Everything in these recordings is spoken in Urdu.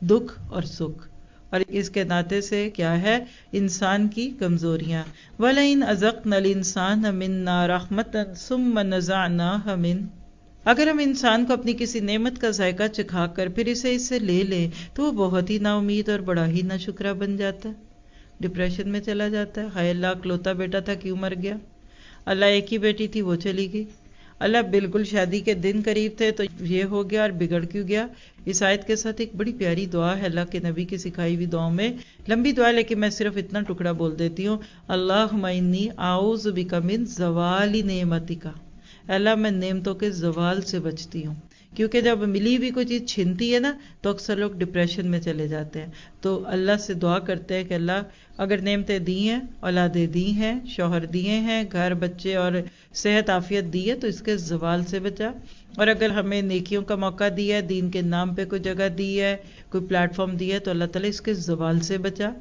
دکھ اور سکھ، اور اس کے ناطے سے کیا ہے انسان کی کمزوریاں. وَلَئِنْ أَذَقْنَا الْإِنسَانَ مِنَّا رَحْمَةً ثُمَّ نَزَعْنَاهَا مِنْهُ، اگر ہم انسان کو اپنی کسی نعمت کا ذائقہ چکھا کر پھر اسے اس سے لے لیں تو وہ بہت ہی نا امید اور بڑا ہی نا شکرا بن جاتا ہے، ڈپریشن میں چلا جاتا ہے. ہائے اللہ اکلوتا بیٹا تھا کیوں مر گیا، اللہ ایک ہی بیٹی تھی وہ چلی گئی، اللہ بالکل شادی کے دن قریب تھے تو یہ ہو گیا اور بگڑ کیوں گیا. اس آیت کے ساتھ ایک بڑی پیاری دعا ہے اللہ کے نبی کی سکھائی ہوئی دعاؤں میں، لمبی دعا ہے لیکن میں صرف اتنا ٹکڑا بول دیتی ہوں. اللہم انی اعوذ بک من زوال نعمتک، اللہ میں نعمتوں کے زوال سے بچتی ہوں، کیونکہ جب ملی بھی کوئی چیز چھنتی ہے نا تو اکثر لوگ ڈپریشن میں چلے جاتے ہیں. تو اللہ سے دعا کرتے ہیں کہ اللہ اگر نعمتیں دی ہیں، اولادیں دی ہیں، شوہر دیے ہیں، گھر بچے اور صحت عافیت دی ہے تو اس کے زوال سے بچا، اور اگر ہمیں نیکیوں کا موقع دیا ہے، دین کے نام پہ کوئی جگہ دی ہے، کوئی پلیٹ فارم دیا ہے تو اللہ تعالیٰ اس کے زوال سے بچا.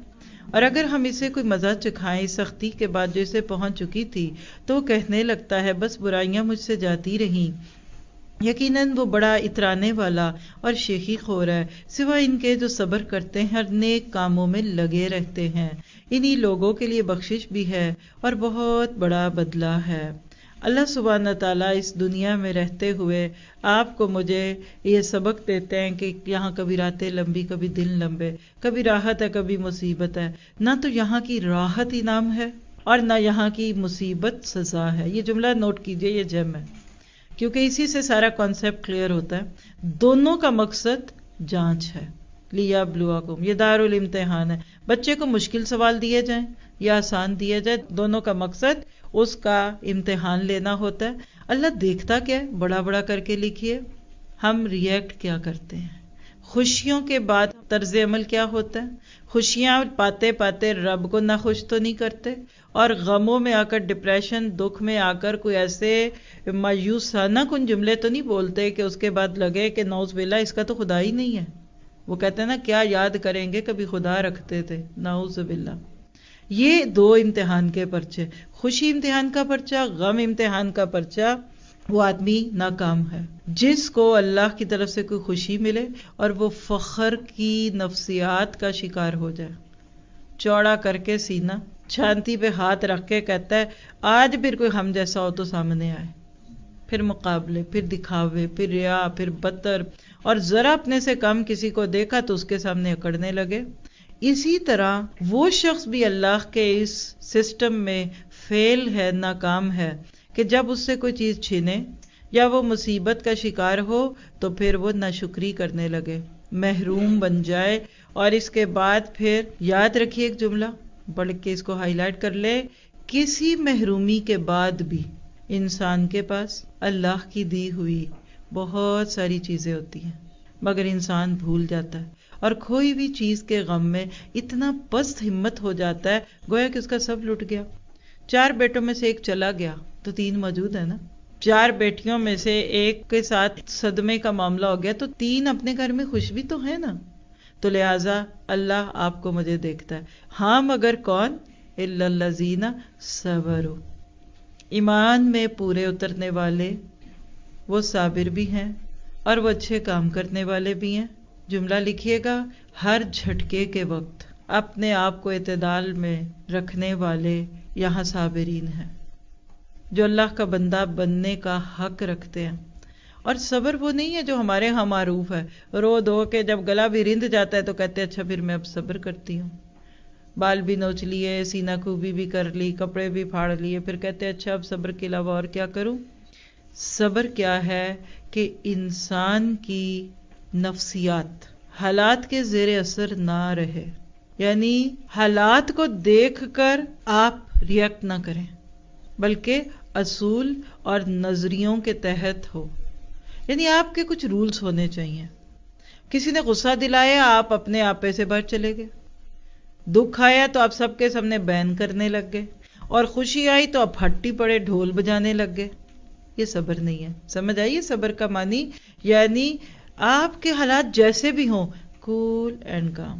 اور اگر ہم اسے کوئی مزہ چکھائیں سختی کے بعد جو اسے پہنچ چکی تھی تو وہ کہنے لگتا ہے بس برائیاں مجھ سے جاتی رہیں، یقیناً وہ بڑا اترانے والا اور شیخی خور ہے، سوائے ان کے جو صبر کرتے ہیں اور نیک کاموں میں لگے رہتے ہیں، انہی لوگوں کے لیے بخشش بھی ہے اور بہت بڑا بدلہ ہے. اللہ سبحانہ تعالیٰ اس دنیا میں رہتے ہوئے آپ کو مجھے یہ سبق دیتے ہیں کہ یہاں کبھی راتیں لمبی کبھی دن لمبے، کبھی راحت ہے کبھی مصیبت ہے، نہ تو یہاں کی راحت انعام ہے اور نہ یہاں کی مصیبت سزا ہے. یہ جملہ نوٹ کیجئے، یہ جم ہے کیونکہ اسی سے سارا کانسیپٹ کلیئر ہوتا ہے. دونوں کا مقصد جانچ ہے، لیبلواکم، یہ دارالامتحان ہے. بچے کو مشکل سوال دیے جائیں یا آسان دیے جائے، دونوں کا مقصد اس کا امتحان لینا ہوتا ہے. اللہ دیکھتا کیا ہے، بڑا بڑا کر کے لکھیے ہم ریئیکٹ کیا کرتے ہیں. خوشیوں کے بعد طرز عمل کیا ہوتا ہے، خوشیاں پاتے پاتے رب کو ناخوش تو نہیں کرتے، اور غموں میں آ کر ڈپریشن دکھ میں آ کر کوئی ایسے مایوسانہ کن جملے تو نہیں بولتے کہ اس کے بعد لگے کہ نعوذ باللہ اس کا تو خدا ہی نہیں ہے. وہ کہتے ہیں نا کیا یاد کریں گے کبھی خدا رکھتے تھے، نعوذ باللہ. یہ دو امتحان کے پرچے، خوشی امتحان کا پرچہ، غم امتحان کا پرچہ. وہ آدمی ناکام ہے جس کو اللہ کی طرف سے کوئی خوشی ملے اور وہ فخر کی نفسیات کا شکار ہو جائے، چوڑا کر کے سینہ، چھانتی پہ ہاتھ رکھ کے کہتا ہے آج پھر کوئی ہم جیسا ہو تو سامنے آئے، پھر مقابلے، پھر دکھاوے، پھر ریا، پھر بطر، اور ذرا اپنے سے کم کسی کو دیکھا تو اس کے سامنے اکڑنے لگے. اسی طرح وہ شخص بھی اللہ کے اس سسٹم میں فیل ہے، ناکام ہے، کہ جب اس سے کوئی چیز چھینے یا وہ مصیبت کا شکار ہو تو پھر وہ ناشکری کرنے لگے، محروم بن جائے. اور اس کے بعد پھر یاد رکھیے ایک جملہ پڑھ کے اس کو ہائی لائٹ کر لے، کسی محرومی کے بعد بھی انسان کے پاس اللہ کی دی ہوئی بہت ساری چیزیں ہوتی ہیں، مگر انسان بھول جاتا ہے اور کوئی بھی چیز کے غم میں اتنا پست ہمت ہو جاتا ہے گویا کہ اس کا سب لٹ گیا. 4 بیٹوں میں سے ایک چلا گیا تو 3 موجود ہے نا، 4 بیٹیوں میں سے ایک کے ساتھ صدمے کا معاملہ ہو گیا تو 3 اپنے گھر میں خوش بھی تو ہے نا. تو لہٰذا اللہ آپ کو مجھے دیکھتا ہے. ہاں مگر کون؟ الا الذین صبروا، ایمان میں پورے اترنے والے، وہ صابر بھی ہیں اور وہ اچھے کام کرنے والے بھی ہیں. جملہ لکھیے گا، ہر جھٹکے کے وقت اپنے آپ کو اعتدال میں رکھنے والے یہاں صابرین ہیں، جو اللہ کا بندہ بننے کا حق رکھتے ہیں. اور صبر وہ نہیں ہے جو ہمارے ہاں معروف ہے، رو دھو کے جب گلا بھی رند جاتا ہے تو کہتے ہیں اچھا پھر میں اب صبر کرتی ہوں، بال بھی نوچ لیے، سینہ کوبی بھی کر لی، کپڑے بھی پھاڑ لیے، پھر کہتے ہیں اچھا اب صبر کے علاوہ اور کیا کروں. صبر کیا ہے کہ انسان کی نفسیات حالات کے زیر اثر نہ رہے، یعنی حالات کو دیکھ کر آپ ریئیکٹ نہ کریں بلکہ اصول اور نظریوں کے تحت ہو. یعنی آپ کے کچھ رولز ہونے چاہیے. کسی نے غصہ دلایا آپ اپنے آپے سے باہر چلے گئے، دکھ آیا تو آپ سب کے سامنے بیان کرنے لگ گئے، اور خوشی آئی تو آپ ہٹی پڑے ڈھول بجانے لگ گئے. یہ صبر نہیں ہے. سمجھ آئیے صبر کا معنی؟ یعنی آپ کے حالات جیسے بھی ہوں کول اینڈ کام.